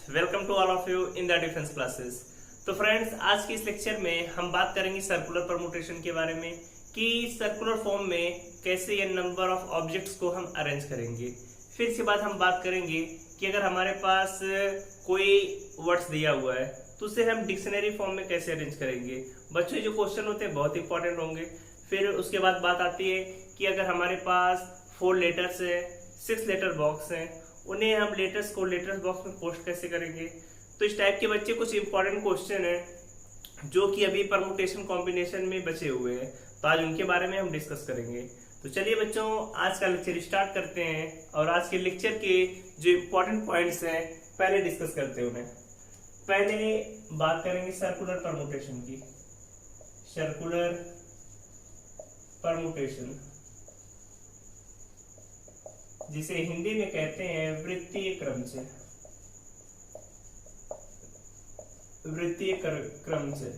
Welcome to all of you in the defence classes. तो friends, आज की इस लेक्चर में हम बात करेंगे सर्कुलर परमुटेशन के बारे में कि सर्कुलर फॉर्म में कैसे ये नंबर ऑफ ऑब्जेक्ट्स को हम अरेंज करेंगे। फिर इसके बाद हम बात करेंगे कि अगर हमारे पास कोई वर्ड्स दिया हुआ है तो उसे हम डिक्शनरी फॉर्म में कैसे अरेंज करेंगे। बच्चों, जो क्वेश्चन होते हैं बहुत इंपॉर्टेंट होंगे। फिर उसके बाद बात आती है कि अगर हमारे पास 4 लेटर्स है, 6 लेटर बॉक्स हैं, उन्हें हम लेटर्स को लेटर्स बॉक्स में पोस्ट कैसे करेंगे। तो इस टाइप के बच्चे कुछ इंपॉर्टेंट क्वेश्चन हैं जो कि अभी परमुटेशन कॉम्बिनेशन में बचे हुए हैं, तो आज उनके बारे में हम डिस्कस करेंगे। तो चलिए बच्चों, आज का लेक्चर स्टार्ट करते हैं और आज के लेक्चर के जो इंपॉर्टेंट पॉइंट्स हैं पहले डिस्कस करते हैं उन्हें। पहले बात करेंगे सर्कुलर परमुटेशन की। सर्कुलर परमुटेशन जिसे हिंदी में कहते हैं वृत्तीय क्रम से। वृत्तीय क्रम से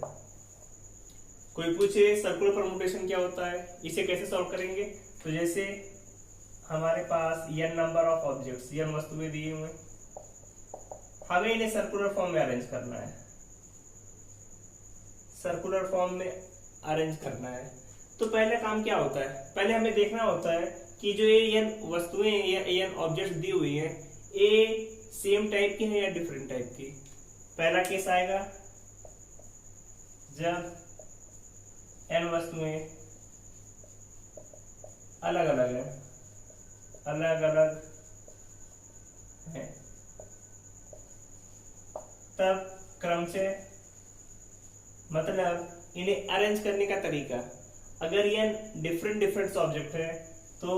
कोई पूछे सर्कुलर परमुटेशन क्या होता है, इसे कैसे सॉल्व करेंगे। तो जैसे हमारे पास n number of objects, n वस्तुएं दिए हुए, हमें इन्हें सर्कुलर फॉर्म में अरेंज करना है। सर्कुलर फॉर्म में अरेंज करना है तो पहले काम क्या होता है, पहले हमें देखना होता है कि जो ये n वस्तुएं या n ऑब्जेक्ट्स दी हुई है, ये सेम टाइप की है या डिफरेंट टाइप की। पहला केस आएगा जब n वस्तुएं अलग अलग है, अलग अलग है, तब क्रम से मतलब इन्हें अरेंज करने का तरीका। अगर ये डिफरेंट ऑब्जेक्ट है तो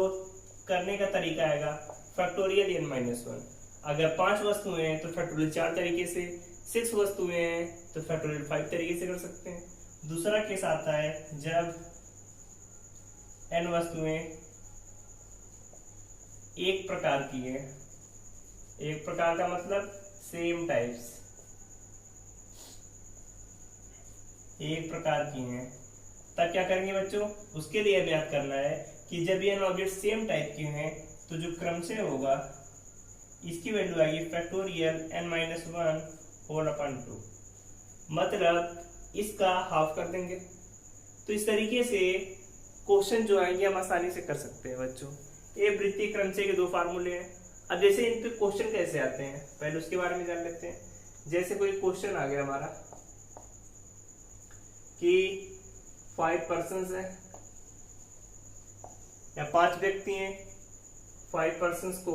करने का तरीका आएगा फैक्टोरियल n-1। अगर 5 वस्तुएं हैं तो फैक्टोरियल 4 तरीके से, 6 वस्तुएं हैं तो फैक्टोरियल 5 तरीके से कर सकते हैं। दूसरा केस आता है जब n वस्तुएं एक प्रकार की है, एक प्रकार का मतलब सेम टाइप्स, एक प्रकार की हैं, तब क्या करेंगे बच्चों, उसके लिए हमें याद करना है कि जब ये ऑब्जेक्ट सेम टाइप के हैं तो जो क्रम से होगा इसकी वैल्यू आएगी फैक्टोरियल n-1 होल अपन 2, मतलब इसका हाफ कर देंगे। तो इस तरीके से क्वेश्चन जो आएंगे हम आसानी से कर सकते हैं बच्चों। ये वृत्तीय क्रम से के 2 फार्मूले हैं। अब जैसे इन पे क्वेश्चन कैसे आते हैं पहले उसके बारे में जान लेते हैं। जैसे कोई क्वेश्चन आ गया हमारा कि 5 पर्सन्स है या 5 व्यक्ति हैं, 5 पर्सन्स को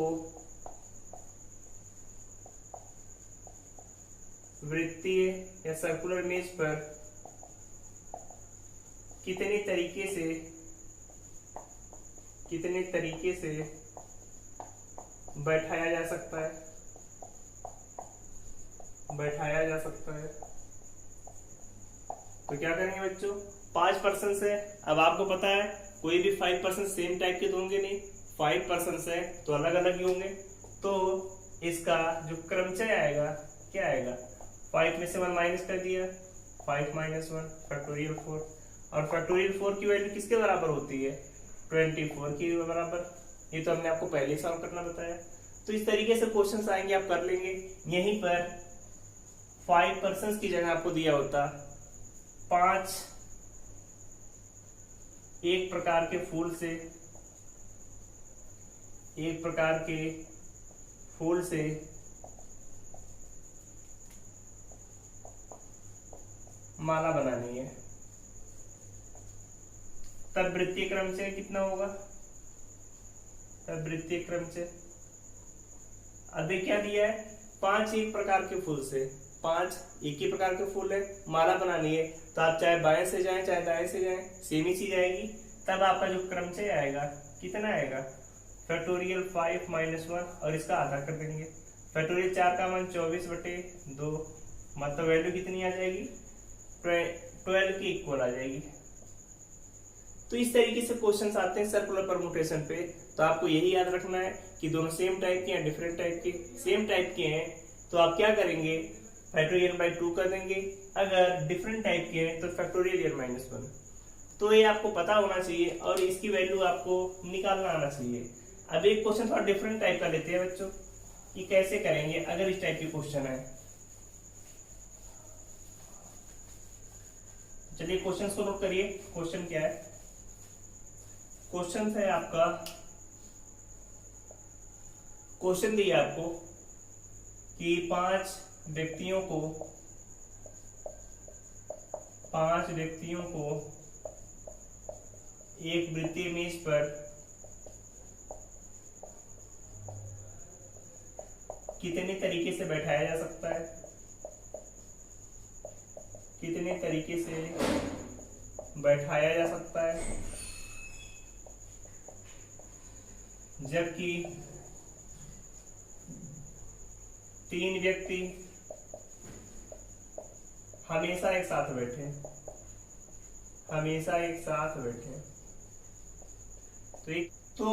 वृत्तीय या सर्कुलर मेज पर कितने तरीके से बैठाया जा सकता है, तो क्या करेंगे बच्चों, 5 पर्सन है। अब आपको पता है कोई भी 5 पर्सन सेम टाइप के तो होंगे नहीं, 5 पर्सन है तो अलग अलग ही होंगे। तो इसका जो क्रमचय आएगा क्या आएगा, 5 में से 1 माइनस कर दिया, 5 - 1 फैक्टोरियल 4, और फैक्टोरियल 4 की वैल्यू किसके बराबर होती है, 24 की बराबर। ये तो हमने आपको पहले ही सॉल्व करना बताया। तो इस तरीके से क्वेश्चंस आएंगे, आप कर लेंगे। यहीं पर 5 पर्सन की जगह आपको दिया होता 5 एक प्रकार के फूल से माला बनानी है, तब वृत्तीय क्रम से कितना होगा, तब वृत्तीय क्रम से अभी क्या दिया है, 5 एक प्रकार के फूल से, 5 एक ही प्रकार के फूल है, माला बनानी है। तो आप चाहे बाएं से जाएं चाहे दाएं से जाएं, सेम ही चीज आएगी। तब आपका जो क्रम से आएगा कितना आएगा, फैक्टोरियल 5 - 1, और इसका आधा कर देंगे। फैक्टोरियल 4 का मान 24/2, मतलब वैल्यू कितनी आ जाएगी, 12 के इक्वल आ जाएगी। तो इस तरीके से क्वेश्चंस आते हैं सर्कुलर परमुटेशन पे। तो आपको यही याद रखना है कि दोनों सेम टाइप के या डिफरेंट टाइप के। सेम टाइप के हैं तो आप क्या करेंगे, फैक्टोरियल बाई 2 कर देंगे। अगर डिफरेंट टाइप के हैं तो फैक्टोरियल n-1। तो ये आपको पता होना चाहिए और इसकी वैल्यू आपको निकालना आना चाहिए। अब एक क्वेश्चन थोड़ा डिफरेंट टाइप का लेते हैं बच्चों। कि कैसे करेंगे अगर इस टाइप के क्वेश्चन है। चलिए क्वेश्चन को नोट करिए। क्वेश्चन क्या है? क्वेश्चन है आपका, क्वेश्चन दिया आपको कि पांच व्यक्तियों को एक वृत्तीय मेज पर कितने तरीके से बैठाया जा सकता है, कितने तरीके से बैठाया जा सकता है, जबकि तीन व्यक्ति हमेशा एक साथ बैठे, तो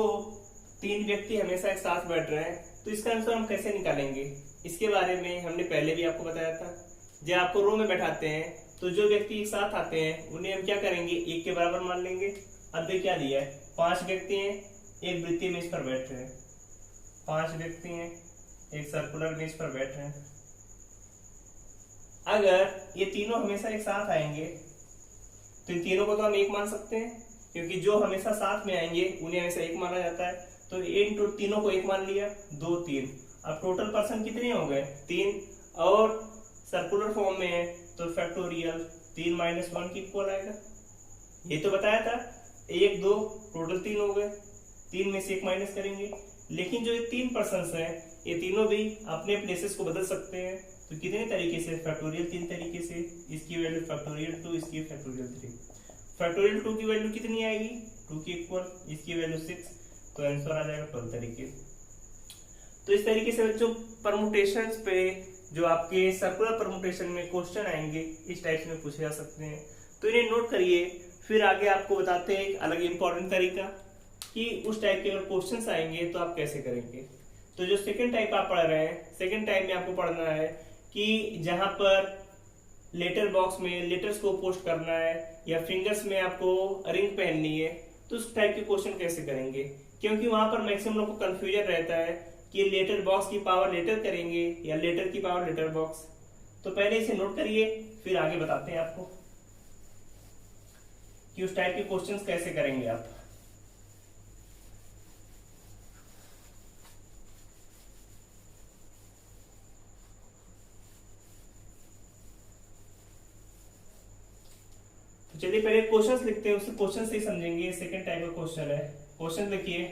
तीन व्यक्ति हमेशा एक साथ बैठ रहे हैं, तो इसका आंसर हम कैसे निकालेंगे? इसके बारे में हमने पहले भी आपको बताया था। जब आपको रो में बैठाते हैं तो जो व्यक्ति एक साथ आते हैं उन्हें हम क्या करेंगे, एक के बराबर मान लेंगे। अब देखिए क्या दिया है, पांच व्यक्ति हैं, एक वृत्तीय मेज पर बैठ रहे हैं, पांच व्यक्ति हैं, एक सर्कुलर मेज पर बैठ रहे हैं। अगर ये तीनों हमेशा एक साथ आएंगे तो इन तीनों को तो हम एक मान सकते हैं, क्योंकि जो हमेशा साथ में आएंगे उन्हें हमेशा एक माना जाता है। तो इन तीनों को एक मान लिया, दो तीन। अब टोटल पर्सन कितने हो गए? तीन, और सर्कुलर फॉर्म में है तो फैक्टोरियल 3 - 1 की इक्वल आएगा। ये तो बताया था, एक दो टोटल तीन हो गए, तीन में से एक माइनस करेंगे। लेकिन जो ये तीन पर्सन हैं ये तीनों भी अपने प्लेसेस को बदल सकते हैं। तो कितने तरीके से? फैक्टोरियल 3 तरीके से। इसकी वैल्यू फैक्टोरियल 2, इसकी फैक्टोरियल 3। फैक्टोरियल 2 की वैल्यू कितनी आएगी? 2 की इक्वल, इसकी वैल्यू 6, तो आंसर आ जाएगा 12 तरीके। तो इस तरीके से बच्चों परमुटेशंस पे जो आपके सर्कुलर परमुटेशन में क्वेश्चन आएंगे इस टाइप में पूछे जा सकते हैं। तो इन्हें नोट करिए। फिर आगे आपको बताते हैं एक अलग इंपॉर्टेंट तरीका कि उस टाइप के अगर क्वेश्चंस आएंगे तो आप कैसे करेंगे। तो जो सेकंड टाइप आप पढ़ रहे हैं, सेकंड टाइप में आपको पढ़ना है कि जहां पर लेटर बॉक्स में लेटर्स को पोस्ट करना है या फिंगर्स में आपको रिंग पहननी है, तो उस टाइप के क्वेश्चन कैसे करेंगे। क्योंकि वहां पर मैक्सिमम लोग को कंफ्यूजन रहता है कि लेटर बॉक्स की पावर लेटर करेंगे या लेटर की पावर लेटर बॉक्स। तो पहले इसे नोट करिए, फिर आगे बताते हैं आपको कि उस टाइप के क्वेश्चंस कैसे करेंगे आप। तो चलिए पहले क्वेश्चंस लिखते हैं, उससे क्वेश्चन से ही समझेंगे। सेकंड टाइप का क्वेश्चन है। क्वेश्चन लिखिए,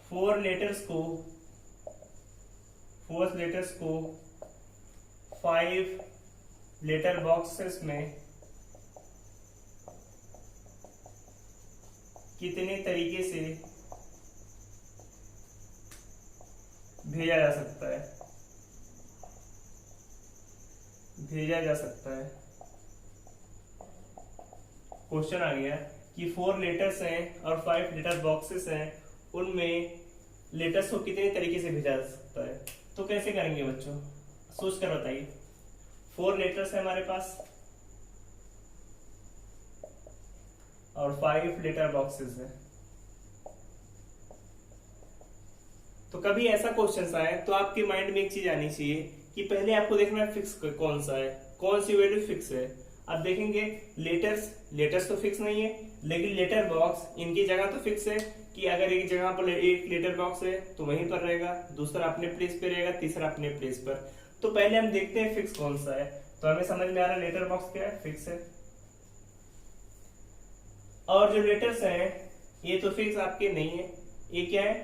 4 लेटर्स को 5 लेटर बॉक्सेस में कितने तरीके से भेजा जा सकता है, क्वेश्चन आ गया कि 4 लेटर्स हैं और 5 लेटर बॉक्सेस हैं, उनमें लेटर्स को कितने तरीके से भेजा जा सकता है। तो कैसे करेंगे बच्चों, सोच कर बताइए। 4 लेटर्स है हमारे पास और 5 लेटर बॉक्सेस है। तो कभी ऐसा क्वेश्चन आए तो आपके माइंड में एक चीज आनी चाहिए कि पहले आपको देखना है फिक्स कौन सा है, कौन सी वैल्यू फिक्स है। अब देखेंगे लेटर्स तो फिक्स नहीं है, लेकिन लेटर बॉक्स इनकी जगह तो फिक्स है कि अगर एक जगह पर एक लेटर बॉक्स है तो वहीं पर रहेगा, दूसरा अपने प्लेस पे रहेगा, तीसरा अपने प्लेस पर। तो पहले हम देखते हैं फिक्स कौन सा है। तो हमें समझ में आ रहा है लेटर बॉक्स क्या है, फिक्स है। और जो लेटर्स हैं ये तो फिक्स आपके नहीं है, ये क्या है,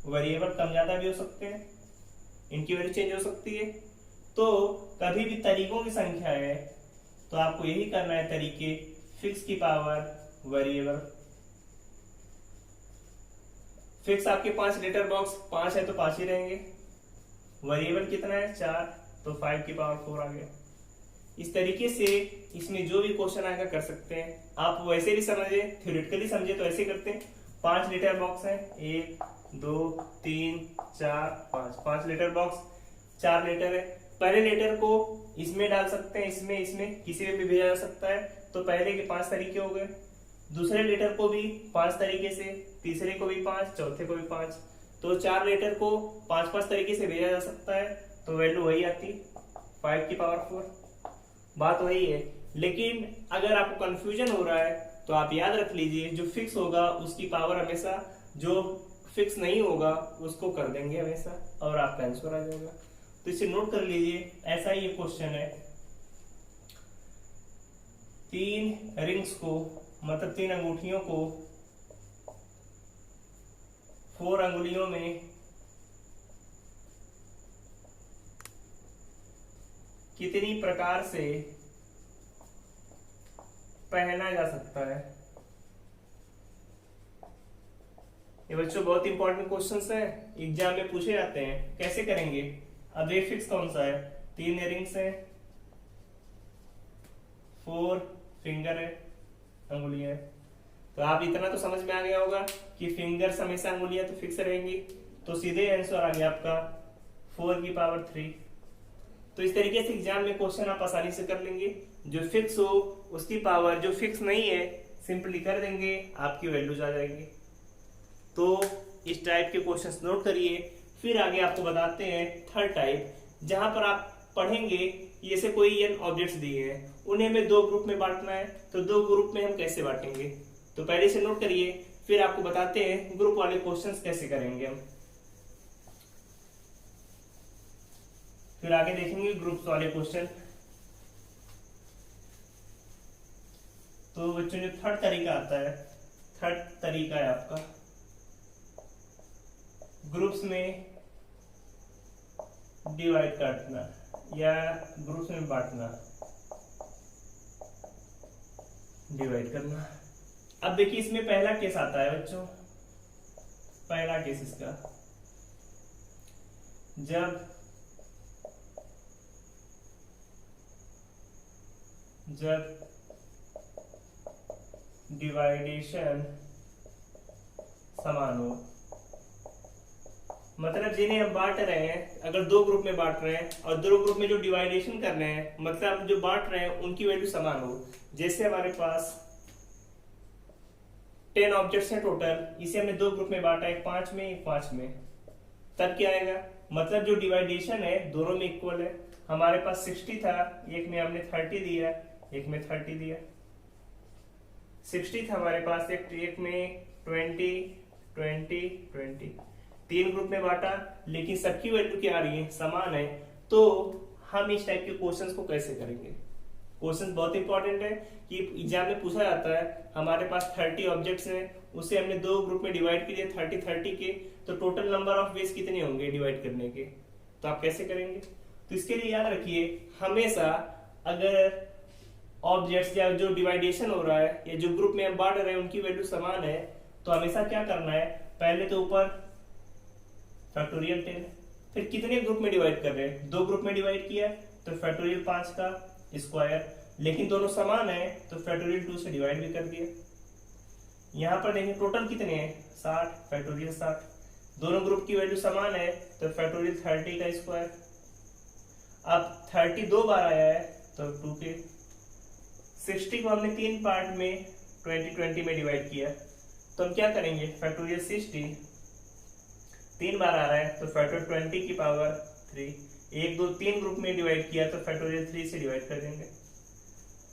वेरिएबल, कम ज्यादा भी हो सकते हैं, इनकी वैल्यू चेंज हो सकती है। तो कभी भी तरीकों की संख्या है तो आपको यही करना है तरीके, फिक्स की पावर वेरिएबल। फिक्स आपके 5 लेटर बॉक्स 5 है तो 5 ही रहेंगे, वेरिएबल कितना है 4, तो 5 की पावर 4 आ गया। इस तरीके से इसमें जो भी क्वेश्चन आएगा कर सकते हैं। आप वैसे भी समझे, थ्योरेटिकली समझे तो ऐसे करते हैं। 5 लेटर बॉक्स है, 1 2 3 4 5, 5 लेटर बॉक्स, 4 लेटर है। पहले लेटर को इसमें डाल सकते हैं, इसमें किसी में भी भेजा जा सकता है। तो पहले के 5 तरीके हो गए। दूसरे लेटर को भी 5 तरीके से, तीसरे को भी 5, चौथे को भी 5, तो 4 लेटर को 5-5 तरीके से भेजा जा सकता है, तो वैल्यू वही आती 5 की पावर 4। बात वही है, लेकिन अगर आपको कंफ्यूजन हो रहा है तो आप याद रख लीजिए, जो फिक्स होगा उसकी पावर हमेशा, जो फिक्स नहीं होगा उसको कर देंगे हमेशा, और आपका आंसर आ जाएगा। तो इसे नोट कर लीजिए, ऐसा ही एक क्वेश्चन है। 3 रिंग्स को, मतलब 3 अंगूठियों को 4 अंगुलियों में कितनी प्रकार से पहना जा सकता है। ये बच्चों बहुत इंपॉर्टेंट क्वेश्चंस है, एग्जाम में पूछे जाते हैं। कैसे करेंगे? अब ये फिक्स कौन सा है? 3 रिंग्स है, 4 फिंगर है, अंगुलियां है। तो आप इतना तो समझ में आ गया होगा कि फिंगर्स हमेशा अंगुलियां तो फिक्स रहेंगी, तो सीधे आंसर आ गया आपका 4 की पावर 3। तो इस तरीके से एग्जाम में क्वेश्चन आप आसानी से कर लेंगे। जो फिक्स हो उसकी पावर, जो फिक्स नहीं है सिंपली कर देंगे, आपकी वैल्यूज आ जाएंगी। तो इस टाइप के क्वेश्चंस नोट करिए। फिर आगे आपको बताते हैं थर्ड टाइप, जहां पर आप पढ़ेंगे जैसे कोई n ऑब्जेक्ट्स दिए हैं, उन्हें हमें 2 ग्रुप में बांटना है, तो 2 ग्रुप में हम कैसे बांटेंगे, तो पहले से नोट करिए, फिर आपको बताते हैं ग्रुप वाले क्वेश्चंस कैसे करेंगे हम। फिर आगे देखेंगे ग्रुप्स वाले क्वेश्चन। तो बच्चों जो थर्ड तरीका आता है, थर्ड तरीका है आपका ग्रुप्स में डिवाइड करना या ग्रुप्स में बांटना, डिवाइड करना। अब देखिए इसमें पहला केस आता है बच्चों, पहला केस इसका, जब डिवाइडेशन समान हो, मतलब जिन्हें हम बांट रहे हैं, अगर 2 ग्रुप में बांट रहे हैं और 2 ग्रुप में जो डिवाइडेशन कर रहे हैं, मतलब जो बांट रहे हैं उनकी वैल्यू समान हो। जैसे हमारे पास 10 ऑब्जेक्ट्स हैं टोटल, इसे हमने 2 ग्रुप में बांटा, एक 5 में एक 5 में, तब क्या आएगा, मतलब जो डिवाइडेशन है दोनों में इक्वल है। हमारे पास 60 था, एक में हमने 30 दिया, एक में 30 दिया। 60 था हमारे पास, एक में 20 20 20, 3 ग्रुप में बांटा, लेकिन सबकी वैल्यू क्या आ रही है, समान है। तो हम इस टाइप के क्वेश्चंस को कैसे करेंगे? क्वेश्चन बहुत इंपॉर्टेंट है कि एग्जाम में पूछा जाता है, हमारे पास 30 ऑब्जेक्ट्स हैं, उसे हमने 2 ग्रुप में डिवाइड कीजिए 30-30 के, तो टोटल नंबर ऑफ वेज कितने होंगे डिवाइड करने के, तो आप कैसे करेंगे? तो इसके लिए याद रखिए, हमेशा अगर ऑब्जेक्ट्स या जो डिवाइडेशन हो रहा है या जो ग्रुप में हम बांट रहे हैं उनकी वैल्यू समान है, तो हमेशा क्या करना है, पहले तो ऊपर फैक्टोरियल 10, फिर कितने ग्रुप में डिवाइड कर रहे हैं, 2 ग्रुप में डिवाइड किया तो फैक्टोरियल 5 का स्क्वायर, लेकिन दोनों समान है तो फैक्टोरियल 2 से डिवाइड भी कर दिया। यहां पर देखें टोटल कितने हैं, 60, फैक्टोरियल 60, दोनों ग्रुप की वैल्यू समान है तो फैक्टोरियल 30 का स्क्वायर। अब 30 2 बार आया है तो 2 के, 60 को हमने 3 पार्ट में 20-20 में डिवाइड किया, तो हम क्या करेंगे, फैक्टोरियल 60 3 बार आ रहा है तो फैक्टोरियल 20 की पावर 3, 1 2 3 ग्रुप में डिवाइड किया तो फैक्टोरियल 3 से डिवाइड कर देंगे।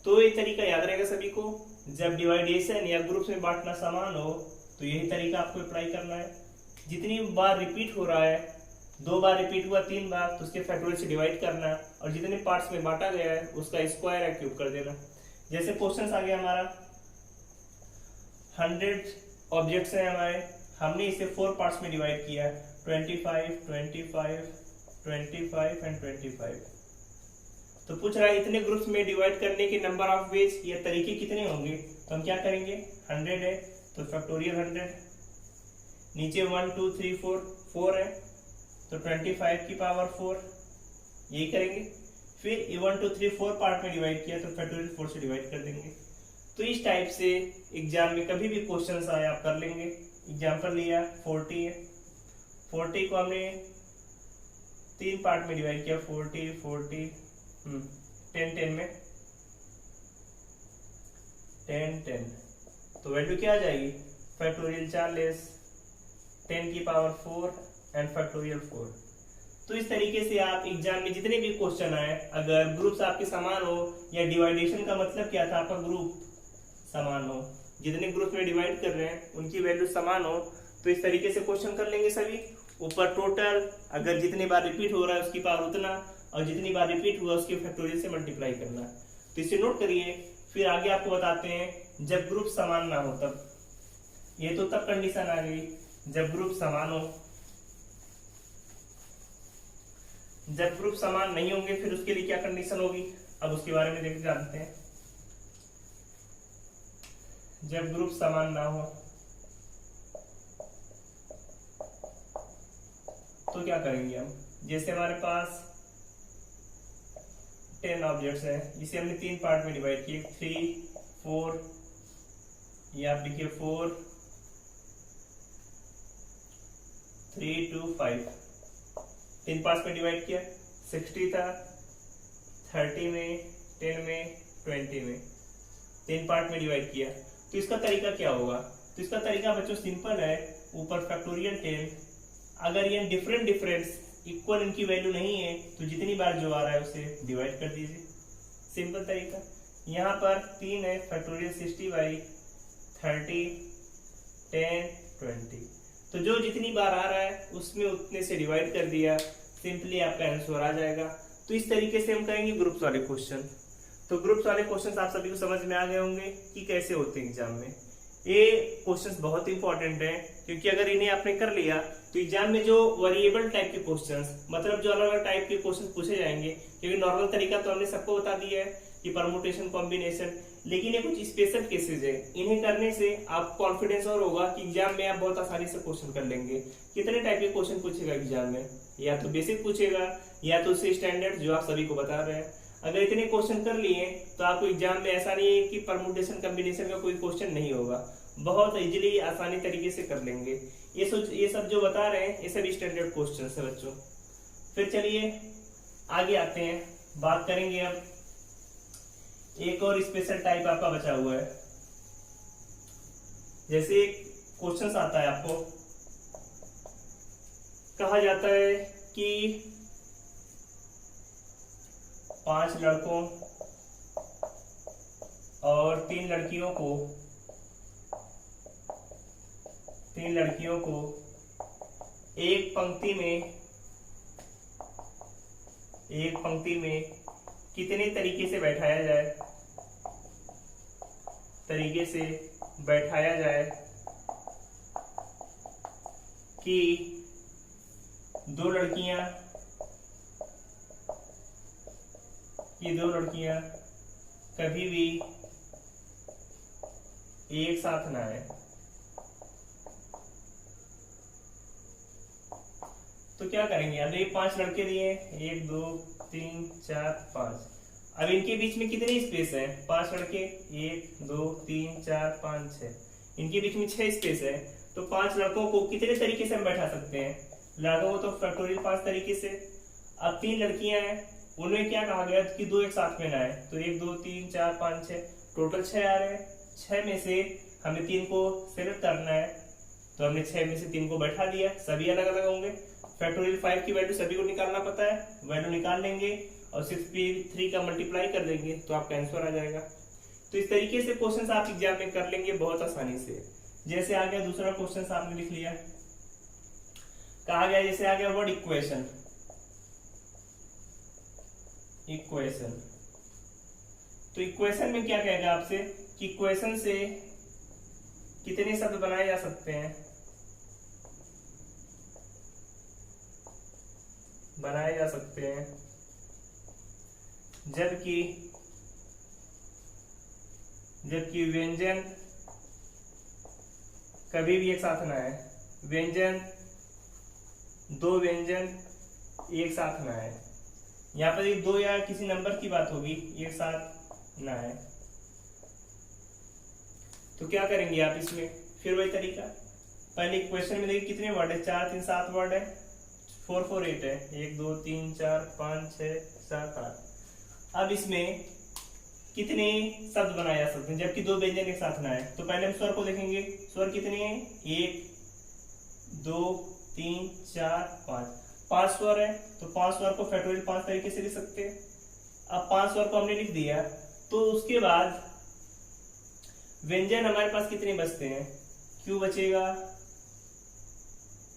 तो ये तरीका याद रहेगा सभी को, जब डिवाइडेशन या ग्रुप्स में बांटना समान हो तो यही तरीका आपको अप्लाई करना है। जितनी बार रिपीट हो रहा है, 2 बार रिपीट हुआ 3 बार, तो उसके फैक्टोरियल से डिवाइड करना, और जितने पार्ट्स में बांटा गया है उसका स्क्वायर या क्यूब कर देना। जैसे क्वेश्चन आ गया हमारा, 100 ऑब्जेक्ट्स हैं हमारे, हमने इसे 4 पार्ट्स में डिवाइड किया, 25 25 25 एंड 25। तो पूछ रहा है इतने ग्रुप्स में डिवाइड करने के नंबर ऑफ वेज या तरीके कितने होंगे, तो हम क्या करेंगे, 100 है तो फैक्टोरियल 100, नीचे 1 2 3 4 4 है तो 25 की पावर 4, यही करेंगे। फिर 1 2 3 4 पार्ट में डिवाइड किया तो फैक्टोरियल 4 से डिवाइड कर देंगे। तो इस टाइप से एग्जाम में कभी भी क्वेश्चन आए आप कर लेंगे। एग्जाम्पल लिया 40 है, 40 को हमने 3 पार्ट में डिवाइड किया, 40 40 10 10 में 10 10, तो वैल्यू क्या आ जाएगी, फैक्टोरियल 40, 10 की पावर 4 एंड फैक्टोरियल 4। तो इस तरीके से आप एग्जाम में जितने भी क्वेश्चन आए, अगर ग्रुप्स आपके समान हो, या डिवाइडेशन का मतलब क्या था आपका, ग्रुप समान हो, जितने ग्रुप में डिवाइड कर रहे हैं उनकी वैल्यू समान हो, तो इस तरीके से क्वेश्चन कर लेंगे सभी। ऊपर टोटल, अगर जितनी बार रिपीट हो रहा है उसकी पावर उतना, और जितनी बार रिपीट हुआ उसके फैक्टोरियल से मल्टीप्लाई करना। तो इसे नोट करिए। फिर आगे आपको बताते हैं जब ग्रुप समान ना हो तब। ये तो तब कंडीशन आ गई जब ग्रुप समान हो। जब ग्रुप समान नहीं होंगे फिर उसके लिए क्या कंडीशन होगी, अब उसके बारे में देख जानते हैं। जब ग्रुप समान ना हो तो क्या करेंगे हम, जैसे हमारे पास 10 ऑब्जेक्ट्स हैं, इसे हमने 3 पार्ट में डिवाइड किए, 3, 4, या आप लिखिए 4, 3, 2, 5, 3 पार्ट्स में डिवाइड किया। 60 था, 30 में, 10 में, 20 में, 3 पार्ट में डिवाइड किया। तो इसका तरीका क्या होगा, तो इसका तरीका बच्चों सिंपल है। ऊपर फैक्टोरियल 10, अगर ये डिफरेंट डिफरेंस इक्वल इनकी वैल्यू नहीं है तो जितनी बार जो आ रहा है उसे डिवाइड कर दीजिए, सिंपल तरीका। यहाँ पर 3 है, फैक्टोरियल 60/30, 10, 20, तो जो जितनी बार आ रहा है उसमें उतने से डिवाइड कर दिया, सिंपली आपका आंसर आ जाएगा। तो इस तरीके से हम करेंगे ग्रुप्स वाले क्वेश्चन। तो ग्रुप्स वाले क्वेश्चन आप सभी को समझ में आ गए होंगे कि कैसे होते हैं एग्जाम में। ये क्वेश्चंस बहुत इंपॉर्टेंट हैं, क्योंकि अगर इन्हें आपने कर लिया तो एग्जाम में जो वेरिएबल टाइप के क्वेश्चंस, मतलब जो अलग अलग टाइप के क्वेश्चंस पूछे जाएंगे, क्योंकि नॉर्मल तरीका तो हमने सबको बता दिया है कि परमुटेशन, कॉम्बिनेशन, लेकिन ये कुछ स्पेशल केसेस है, इन्हें करने से आप कॉन्फिडेंस और होगा कि एग्जाम में आप बहुत आसानी से क्वेश्चन कर लेंगे। कितने टाइप के क्वेश्चन पूछेगा एग्जाम में, या तो बेसिक पूछेगा या तो उससे स्टैंडर्ड जो आप सभी को बता रहे हैं। अगर इतने क्वेश्चन कर लिए तो आपको एग्जाम में ऐसा नहीं है कि परमुटेशन कॉम्बिनेशन का कोई क्वेश्चन नहीं होगा, बहुत इजीली आसानी तरीके से कर लेंगे। ये सब जो बता रहे हैं ये सब स्टैंडर्ड क्वेश्चन है बच्चों। फिर चलिए आगे आते हैं, बात करेंगे अब एक और स्पेशल टाइप आपका बचा हुआ है। जैसे क्वेश्चन आता है, आपको कहा जाता है कि 5 लड़कों और 3 लड़कियों को एक पंक्ति में कितने तरीके से बैठाया जाए कि 2 लड़कियां कभी भी एक साथ ना आए। तो क्या करेंगे, अब ये 5 लड़के दिए, 1, 2, 3, 4, 5। अब इनके बीच में कितने स्पेस है, 5 लड़के, 1, 2, 3, 4, 5, 6, इनके बीच में 6 स्पेस है। तो 5 लड़कों को कितने तरीके से हम बैठा सकते हैं, लड़कों को तो फैक्टोरियल 5 तरीके से। अब 3 लड़कियां हैं, उन्हें क्या कहा गया कि 2 एक साथ में ना आए, तो 1, 2, 3, 4, 5, 6, टोटल 6 आ रहे हैं। 6 में से हमें 3 को सेलेक्ट करना है, तो हमने 6 में से 3 को बैठा दिया, सभी अलग अलग होंगे। फैक्टोरियल 5 की वैल्यू सभी को निकालना पता है, वैल्यू निकाल लेंगे और 6 का मल्टीप्लाई कर देंगे तो आपका आंसर आ जाएगा। तो इस तरीके से क्वेश्चंस आप एग्जाम में कर लेंगे बहुत आसानी से। जैसे आ गया दूसरा क्वेश्चन, आपने लिख लिया, कहा गया जैसे आ गया वर्ड इक्वेशन। तो इक्वेशन में क्या कहेगा आपसे कि इक्वेशन से कितने शब्द बनाए जा सकते हैं, जबकि व्यंजन कभी भी एक साथ ना आए, 2 व्यंजन एक साथ ना आए। यहाँ पर 2 या किसी नंबर की बात होगी, एक साथ ना आए। तो क्या करेंगे आप इसमें, फिर वही तरीका, पहले इक्वेशन में देखिए कितने वर्ड है, 4, 3, 7 वर्ड है, 4, 4, 8 है, 1, 2, 3, 4, 5, 6, 7, 8। अब इसमें कितने शब्द बनाए जा सकते हैं जबकि दो व्यंजन एक साथ ना आए। तो पहले हम स्वर को देखेंगे, स्वर कितने हैं, 1 2 3 4 5, 5 स्वर है। तो 5 स्वर को फैक्टोरियल 5 तरीके से लिख सकते हैं। अब 5 स्वर को हमने लिख दिया, तो उसके बाद व्यंजन हमारे पास कितने बचते हैं, Q बचेगा,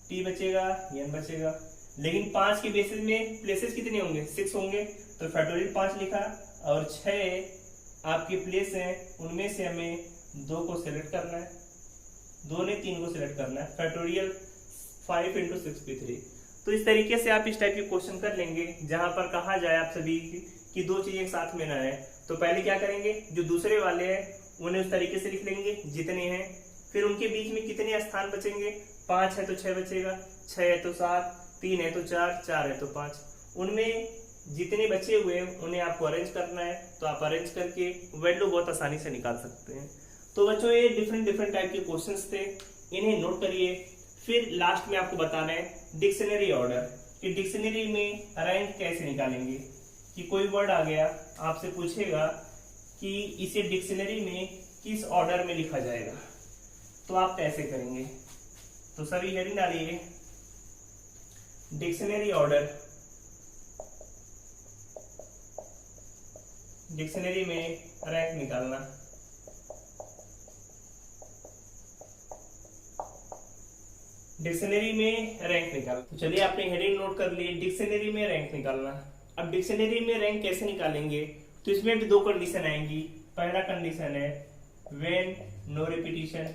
T बचेगा, N बचेगा। लेकिन 5 के बेसिस में प्लेसेस कितने होंगे, 6 होंगे। तो फैक्टोरियल 5 लिखा और 6 आपके प्लेस हैं, उनमें से हमें 2 को सिलेक्ट करना है, 2 ने 3 को सिलेक्ट करना है। फैक्टोरियल 5 × 6 × 3। तो इस तरीके से आप इस टाइप के क्वेश्चन कर लेंगे जहां पर कहा जाए आप सभी कि दो चीजें एक साथ में ना है। तो पहले क्या करेंगे, जो दूसरे वाले हैं उन्हें उस तरीके से लिख लेंगे जितने हैं, फिर उनके बीच में कितने स्थान बचेंगे, 5 है तो 6 बचेगा, 6 है तो 7, 3 है तो 4, 4 है तो 5। उनमें जितने बचे हुए हैं उन्हें आपको अरेंज करना है। तो आप अरेंज करके वैल्यू बहुत आसानी से निकाल सकते हैं। तो बच्चों ये डिफरेंट टाइप के क्वेश्चंस थे, इन्हें नोट करिए। फिर लास्ट में आपको बताना है डिक्शनरी ऑर्डर, कि डिक्शनरी में रैंक कैसे निकालेंगे। कि कोई वर्ड आ गया, आपसे पूछेगा कि इसे डिक्शनरी में किस ऑर्डर में लिखा जाएगा, तो आप कैसे करेंगे। तो सभी हेडिंग डालिए, डिक्शनरी ऑर्डर। डिक्शनरी में रैंक निकालना। डिक्शनरी में रैंक निकालना। तो चलिए आपने हेडिंग नोट कर ली, डिक्शनरी में रैंक निकालना। अब डिक्शनरी में रैंक कैसे निकालेंगे, तो इसमें भी 2 कंडीशन आएंगी। पहला कंडीशन है व्हेन नो रिपीटिशन,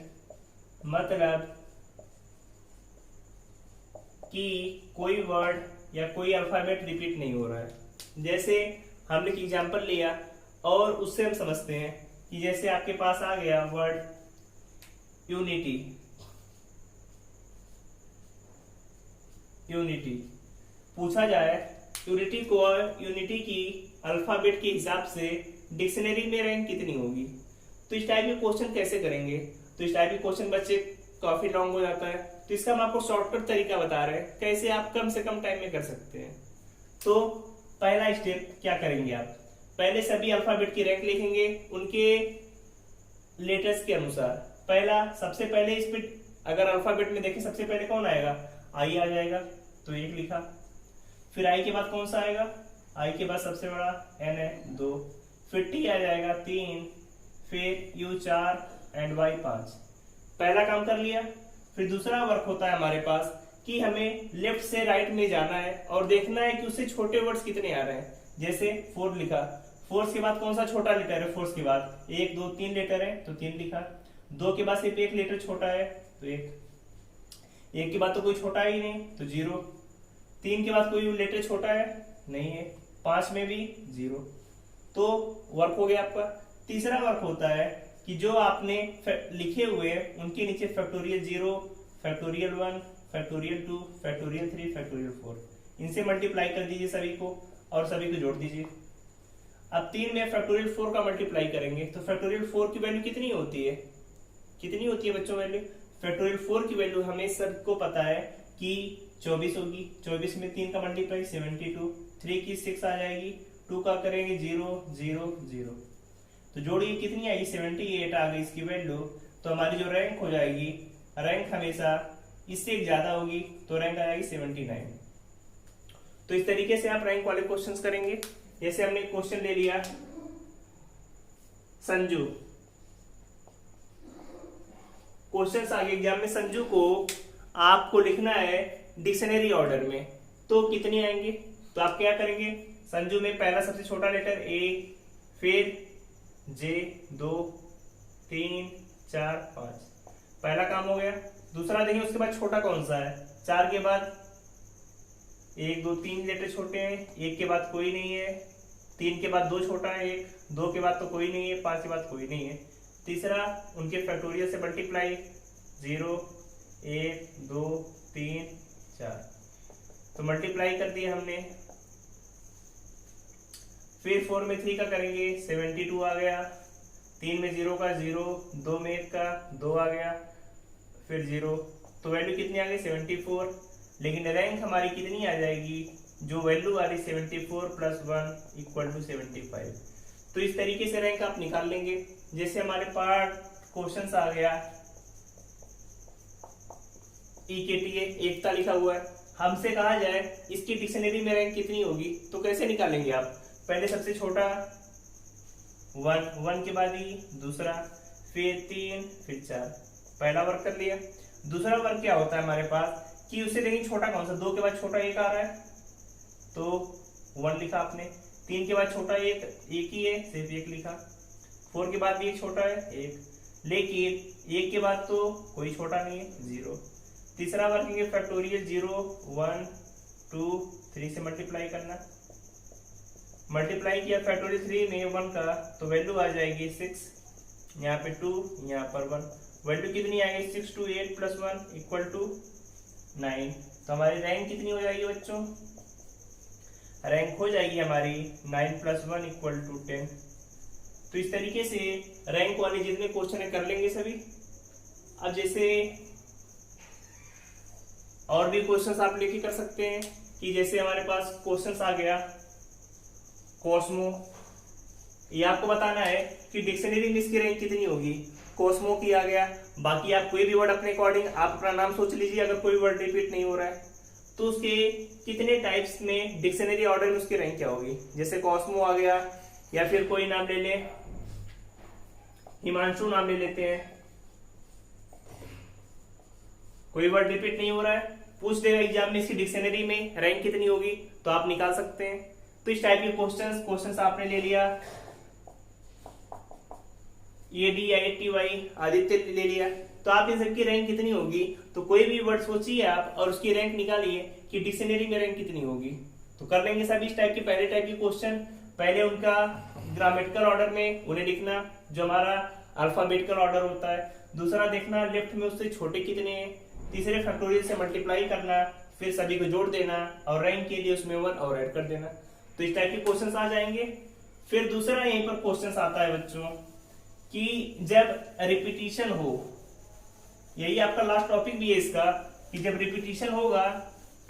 मतलब कि कोई वर्ड या कोई अल्फाबेट रिपीट नहीं हो रहा है। जैसे हमने एक एग्जांपल लिया और उससे हम समझते हैं कि जैसे आपके पास आ गया वर्ड यूनिटी, यूनिटी पूछा जाए यूनिटी को, यूनिटी की अल्फाबेट के हिसाब से डिक्शनरी में रैंक कितनी होगी। तो इस टाइप के क्वेश्चन कैसे करेंगे, तो इस टाइप के क्वेश्चन बच्चे काफी लॉन्ग हो जाता है, तो इसका हम आपको शॉर्टकट तरीका बता रहे हैं कैसे आप कम से कम टाइम में कर सकते हैं। तो पहला स्टेप क्या करेंगे, आप पहले सभी अल्फाबेट की रैंक लिखेंगे उनके लेटर्स के अनुसार। पहला सबसे पहले इस पे अगर अल्फाबेट में देखें सबसे पहले कौन आएगा, आई आ जाएगा, तो 1 लिखा। फिर आई के बाद कौन सा आएगा, आई के बाद सबसे बड़ा एन है 2, फिर टी आ जाएगा 3, फिर यू 4 एंड वाई 5। पहला काम कर लिया। फिर दूसरा वर्क होता है हमारे पास कि हमें लेफ्ट से राइट में जाना है और देखना है कि उससे छोटे वर्ड्स कितने आ रहे हैं। जैसे 4 लिखा, 4 के बाद कौन सा छोटा लेटर है, 4 के बाद 1 2 3 लेटर है तो 3 लिखा। 2 के बाद सिर्फ 1 लेटर छोटा है तो 1 के बाद तो कोई छोटा ही नहीं तो 0। 3 के बाद कोई लेटर छोटा है नहीं है, 5 में भी 0। तो वर्क हो गया आपका। तीसरा वर्क होता है कि जो आपने लिखे हुए उनके नीचे factorial 0, factorial 1, factorial 2, factorial 3, factorial 4, इनसे मल्टीप्लाई कर दीजिए सभी को और सभी को जोड़ दीजिए। अब 3 में फैक्टोरियल 4 का मल्टीप्लाई करेंगे तो फैक्टोरियल 4 की वैल्यू कितनी होती है, कितनी होती है बच्चों वैल्यू। फैक्टोरियल 4 की वैल्यू हमें सबको पता है कि 24 होगी। 24 में 3 का मल्टीप्लाई 72, 3 की 6 आ जाएगी, 2 का करेंगे 0 0 0, तो जोड़िए कितनी आई 78 आ गई इसकी वैल्यू। तो हमारी जो रैंक हो जाएगी, रैंक हमेशा इससे ज्यादा होगी तो रैंक आ जाएगी 79। तो इस तरीके से आप रैंक वाले क्वेश्चंस करेंगे। जैसे हमने क्वेश्चन ले लिया संजू, क्वेश्चंस आगे एग्जाम में संजू को आपको लिखना है डिक्शनरी ऑर्डर में, तो कितने आएंगे। तो आप क्या करेंगे, संजू में पहला सबसे छोटा लेटर ए, फिर जे 2 3 4 5, पहला काम हो गया। दूसरा देखिए उसके बाद छोटा कौन सा है, 4 के बाद 1 2 3 लेटर छोटे हैं, 1 के बाद कोई नहीं है, 3 के बाद 2 छोटा है 1, 2 के बाद तो कोई नहीं है, 5 के बाद कोई नहीं है। तीसरा उनके फैक्टोरियल से मल्टीप्लाई 0 1 2 3 4, तो मल्टीप्लाई कर दिया हमने। फिर 4 में 3 का करेंगे 72 आ गया, 3 में 0 का 0, 2 में 1 का 2 आ गया, फिर 0, तो वैल्यू कितनी आ गई 74। लेकिन रैंक हमारी कितनी आ जाएगी, जो वैल्यू आ रही 74 + 1 = 75। तो इस तरीके से रैंक आप निकाल लेंगे। जैसे हमारे पास क्वेश्चन आ गया EKTA एकता लिखा हुआ है, हमसे कहा जाए इसकी डिक्शनरी में रैंक कितनी होगी, तो कैसे निकालेंगे आप? पहले सबसे छोटा 1 के बाद ई, दूसरा, फिर 3, फिर 4, पहला वर्ग कर लिया। दूसरा वर्ग क्या होता है हमारे पास कि उसे देखेंगे छोटा कौन सा, 2 के बाद छोटा 1 आ रहा है तो 1 लिखा आपने, 3 के बाद छोटा 1 ही है, सिर्फ 1 लिखा, 4 के बाद भी एक छोटा है 1, लेकिन 1 के बाद तो कोई छोटा नहीं है 0। तीसरा वर्ग फैक्टोरियल 0 1 2 3 से मल्टीप्लाई करना, मल्टीप्लाई किया फैक्टोरियल 3 में 1 का तो वैल्यू आ जाएगी 6, यहाँ पे 2, यहाँ पर 1, वैल्यू कितनी आएगी 6 2 8 प्लस 1 इक्वल टू 9। तो हमारी रैंक कितनी हो जाएगी बच्चों? रैंक हो जाएगी हमारी 9 प्लस 1 इक्वल टू 10। तो इस तरीके से रैंक वाले जितने क्वेश्चन है कर लेंगे सभी। अब जैसे और भी क्वेश्चंस आप लेके कर सकते हैं कि जैसे हमारे पास क्वेश्चंस आ गया कॉस्मो, ये आपको बताना है कि डिक्शनरी में इसकी रैंक कितनी होगी। कॉस्मो की आ गया, बाकी आप कोई भी वर्ड अपने अकॉर्डिंग आप अपना नाम सोच लीजिए, अगर कोई वर्ड रिपीट नहीं हो रहा है तो उसके कितने टाइप्स में डिक्शनरी ऑर्डर में उसकी रैंक क्या होगी। जैसे कॉस्मो आ गया, या फिर कोई नाम ले ले, हिमांशु नाम ले लेते हैं, कोई वर्ड रिपीट नहीं हो रहा है, पूछ देगा एग्जाम में इसकी डिक्शनरी में रैंक कितनी होगी, तो आप निकाल सकते हैं। तो इस टाइप के क्वेश्चंस आपने ले लिया, ADITY आदित्य ले लिया, तो आप इन सबकी रैंक कितनी होगी, तो कोई भी वर्ड सोचिए आप और उसकी रैंक निकालिए कि डिक्शनरी में रैंक कितनी होगी। तो कर लेंगे सभी इस टाइप के पहले टाइप के क्वेश्चन। पहले उनका ग्रामेटिकल ऑर्डर में उन्हें लिखना जो हमारा अल्फाबेटिकल ऑर्डर होता है, दूसरा देखना लेफ्ट में उससे छोटे कितने हैं, तीसरे फैक्टोरियल से मल्टीप्लाई करना, फिर सभी को जोड़ देना और रैंक के लिए उसमें 1 और ऐड कर देना। तो इस टाइप के क्वेश्चंस आ जाएंगे। फिर दूसरा यहीं पर क्वेश्चंस आता है बच्चों कि जब रिपीटिशन हो, यही आपका लास्ट टॉपिक भी है इसका, कि जब रिपीटिशन होगा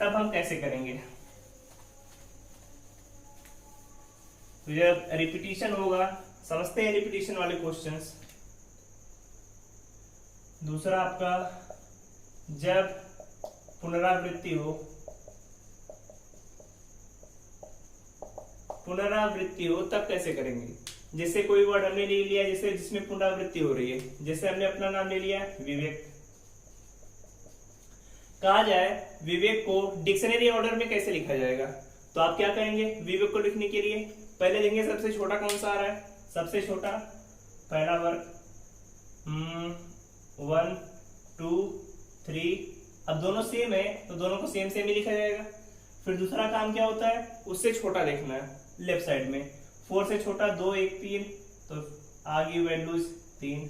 तब हम कैसे करेंगे। तो जब रिपीटिशन होगा, समझते हैं रिपीटिशन वाले क्वेश्चंस। दूसरा आपका जब पुनरावृत्ति हो, पुनरावृत्ति हो तब कैसे करेंगे। जैसे कोई वर्ड हमने ले लिया जैसे जिसमें पुनरावृत्ति हो रही है, जैसे हमने अपना नाम ले लिया विवेक, कहा जाए विवेक को डिक्शनरी ऑर्डर में कैसे लिखा जाएगा, तो आप क्या करेंगे विवेक को लिखने के लिए पहले देंगे सबसे छोटा कौन सा आ रहा है, सबसे छोटा पहला वर्ग 1 2 3, अब दोनों सेम है तो दोनों को सेम सेम ही लिखा जाएगा। फिर दूसरा काम क्या होता है, उससे छोटा लिखना है लेफ्ट साइड में, 4 से छोटा 2 1 3, तो आगे वैल्यूज 3,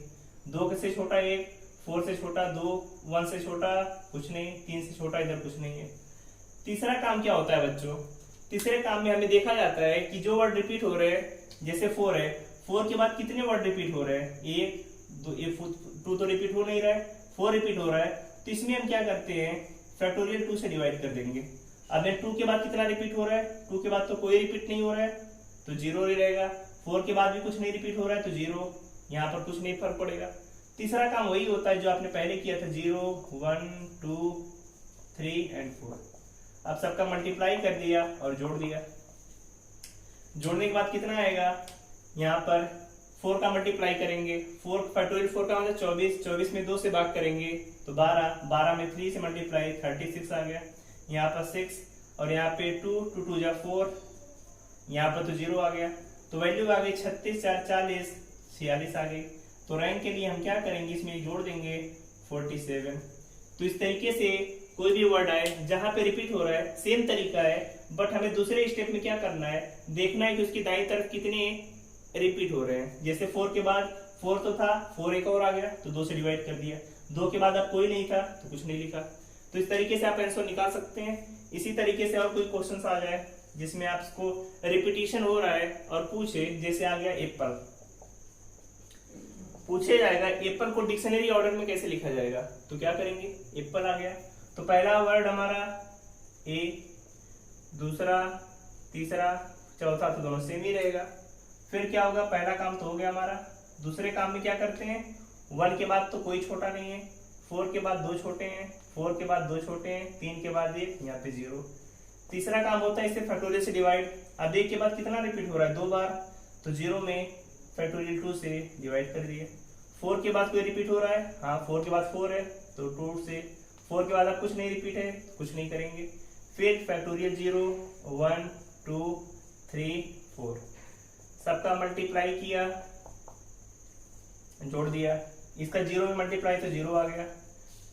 2 से छोटा 1, 4 से छोटा 2, 1 से छोटा कुछ नहीं, 3 से छोटा इधर कुछ नहीं है। तीसरा काम क्या होता है बच्चों, तीसरे काम में हमें देखा जाता है कि जो वर्ड रिपीट हो रहे हैं, जैसे 4 है, 4 के बाद कितने वर्ड रिपीट हो रहे हैं, 1 2 तो रिपीट हो नहीं रहा है, 4 रिपीट हो रहा है, तो इसमें हम क्या करते हैं फैक्टोरियल 2 से डिवाइड कर देंगे। अब 2 के बाद कितना रिपीट हो रहा है, 2 के बाद तो कोई रिपीट नहीं हो रहा है तो 0 ही रहेगा, 4 के बाद भी कुछ नहीं रिपीट हो रहा है तो 0, यहाँ पर कुछ नहीं फर्क पड़ेगा। तीसरा काम वही होता है जो आपने पहले किया था, 0 1 2 3 एंड 4। अब सबका मल्टीप्लाई कर दिया और जोड़ दिया, जोड़ने के बाद कितना आएगा, यहाँ पर 4 का मल्टीप्लाई करेंगे, 4 फैक्टोरियल 4 का मतलब 24, 24 में 2 से भाग करेंगे तो 12, 12 में 3 से मल्टीप्लाई 36 आ गया, यहाँ पर 6 और यहाँ पे 2 2 2 जा 4, यहाँ पर तो 0 आ गया, तो वैल्यू आ गई 36 4 40 46 आ गई। तो रैंक के लिए हम क्या करेंगे, इसमें जोड़ देंगे 47। तो इस तरीके से कोई भी वर्ड आए जहां पे रिपीट हो रहा है सेम तरीका है, बट हमें दूसरे स्टेप में क्या करना है, देखना है कि उसकी दाईं तरफ कितने रिपीट हो रहे हैं। जैसे 4 के बाद 4 तो था, 4 एक और आ गया तो 2 से डिवाइड कर दिया, 2 के बाद अब कोई नहीं था तो कुछ नहीं लिखा। तो इस तरीके से आप आंसर निकाल सकते हैं। इसी तरीके से और कोई क्वेश्चन आ जाए जिसमें आपको रिपीटिशन हो रहा है और पूछे, जैसे आ गया एप्पल, पूछे जाएगा एप्पल को डिक्शनरी ऑर्डर में कैसे लिखा जाएगा, तो क्या करेंगे, एप्पल आ गया तो पहला वर्ड हमारा ए, दूसरा तीसरा चौथा तो दोनों सेम ही रहेगा, फिर क्या होगा, पहला काम तो हो गया हमारा। दूसरे काम में क्या करते हैं, 1 के बाद तो कोई छोटा नहीं है, 4 के बाद 2 छोटे हैं, 4 के बाद 2 छोटे हैं, 3 के बाद 1, यहाँ पे 0। तीसरा काम होता है इसे फैक्टोरियल से डिवाइड। अब 1 के बाद कितना रिपीट हो रहा है, 2 बार, तो 0 में फैक्टोरियल 2 से डिवाइड कर दिए। 4 के बाद कोई रिपीट हो रहा है, हाँ 4 के बाद 4 है तो 2 से। 4 के बाद अब कुछ नहीं रिपीट है, कुछ नहीं करेंगे। फिर फैक्टोरियल 0, 1, 2, 3, 4, सबका मल्टीप्लाई किया, जोड़ दिया। इसका 0 में मल्टीप्लाई तो 0 आ गया।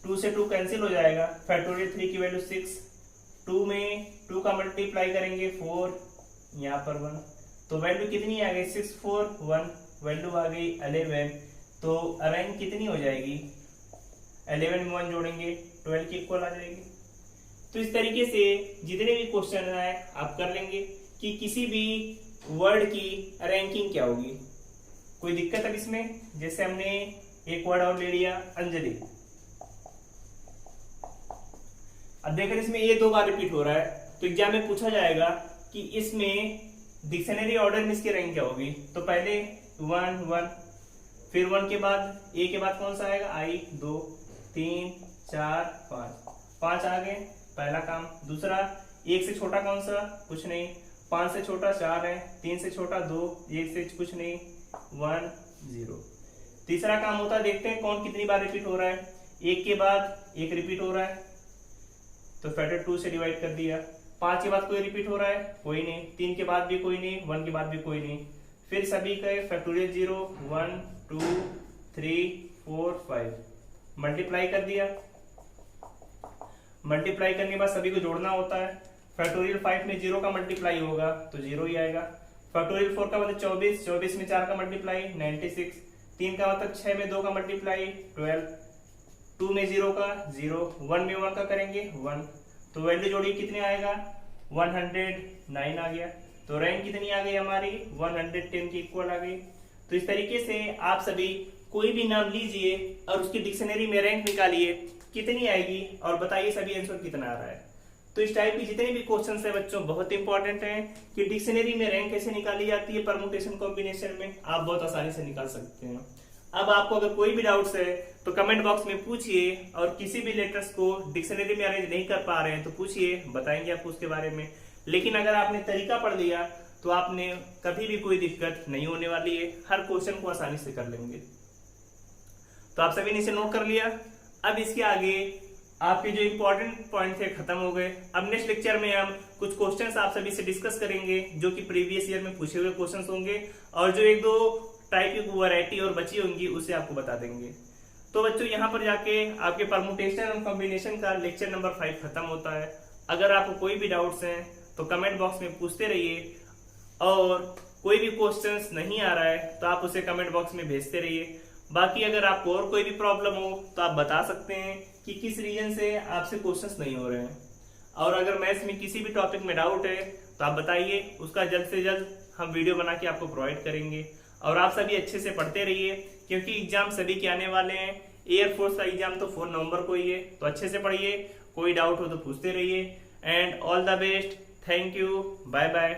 2 से 2 कैंसिल हो जाएगा, फैक्टोरियल 3 की वैल्यू 6। 2 में 2 का मल्टीप्लाई करेंगे 4, यहाँ पर 1, तो वैल्यू कितनी आ गई, 6, 4, 1, वैल्यू आ गई 11। तो रैंक कितनी हो जाएगी, 11 में 1 जोड़ेंगे 12 के इक्वल आ जाएगी। तो इस तरीके से जितने भी क्वेश्चन आए आप कर लेंगे कि किसी भी वर्ड की रैंकिंग क्या होगी। कोई दिक्कत है इसमें? जैसे हमने एक वर्ड और ले लिया अंजलि, अब देखकर इसमें ये 2 बार रिपीट हो रहा है, तो एग्जाम में पूछा जाएगा कि इसमें डिक्शनरी ऑर्डर में इसकी रैंक क्या होगी। तो पहले 1, 1, फिर 1 के बाद ए के बाद कौन सा आएगा, आई, 2, 3, 4, 5 आ गए, पहला काम। दूसरा, 1 से छोटा कौन सा, कुछ नहीं। 5 से छोटा 4 है, 3 से छोटा 2, 1 से कुछ नहीं, 1, 0। तीसरा काम होता है, देखते हैं कौन कितनी बार रिपीट हो रहा है। 1 के बाद 1 रिपीट हो रहा है तो फैक्टर 2 से डिवाइड कर दिया। 5 के बाद कोई रिपीट हो रहा है, कोई नहीं। 3 के बाद भी कोई नहीं, 1 के बाद भी कोई नहीं। फिर सभी का फैक्टोरियल 0, 1, 2, 3, 4, 5 मल्टीप्लाई कर दिया। मल्टीप्लाई करने के बाद सभी को जोड़ना होता है। फैक्टोरियल 5 में 0 का मल्टीप्लाई होगा तो 0 ही आएगा। फैक्टोरियल 4 का मतलब 24, 24 में 4 का मल्टीप्लाई 96, 3 का मतलब 6 में 2 का मल्टीप्लाई 12, 2 में 0 का 0, 1 में 1 का करेंगे 1, तो वैल्यू जोड़ी कितने आएगा, 109 आ गया। तो रैंक कितनी आ गई हमारी, 110 की इक्वल आ गई। तो इस तरीके से आप सभी कोई भी नाम लीजिए और उसकी डिक्शनरी में रैंक निकालिए कितनी आएगी और बताइए सभी आंसर कितना आ रहा है। तो इस टाइप की जितने भी क्वेश्चंस है बच्चों बहुत इंपॉर्टेंट हैं कि डिक्शनरी में रैंक कैसे निकाली जाती है परमुटेशन कॉम्बिनेशन में, आप बहुत आसानी से निकाल सकते हैं। अब आपको अगर कोई भी डाउट्स है तो कमेंट बॉक्स में पूछिए, और किसी भी लेटर्स को डिक्शनरी में अरेंज नहीं कर पा रहे हैं तो पूछिए, बताएंगे आपको उसके बारे में। लेकिन अगर आपने तरीका पढ़ लिया तो आपने कभी भी कोई दिक्कत नहीं होने वाली है, हर क्वेश्चन को आसानी से कर लेंगे। तो आप सभी ने इसे नोट कर लिया। अब इसके आगे आपके जो इंपॉर्टेंट पॉइंट थे खत्म हो गए। अब नेक्स्ट लेक्चर में हम कुछ क्वेश्चंस आप सभी से डिस्कस करेंगे जो कि प्रीवियस ईयर में पूछे हुए क्वेश्चंस होंगे, और जो 1-2 टाइप की वैरायटी और बची होंगी उसे आपको बता देंगे। तो बच्चों यहाँ पर जाके आपके परमुटेशन और कॉम्बिनेशन का लेक्चर नंबर 5 खत्म होता है। अगर आपको कोई भी डाउट्स हैं तो कमेंट बॉक्स में पूछते रहिए, और कोई भी क्वेश्चंस नहीं आ रहा है तो आप उसे कमेंट बॉक्स में भेजते रहिए। बाकी अगर आपको और कोई भी प्रॉब्लम हो तो आप बता सकते हैं कि किस रीजन से आपसे क्वेश्चंस नहीं हो रहे हैं। और अगर मैथ्स में किसी भी टॉपिक में डाउट है तो आप बताइए, उसका जल्द से जल्द हम वीडियो बना के आपको प्रोवाइड करेंगे। और आप सभी अच्छे से पढ़ते रहिए क्योंकि एग्जाम सभी के आने वाले हैं। एयरफोर्स का एग्जाम तो 4 नवंबर को ही है, तो अच्छे से पढ़िए, कोई डाउट हो तो पूछते रहिए। And all the best, thank you, bye bye.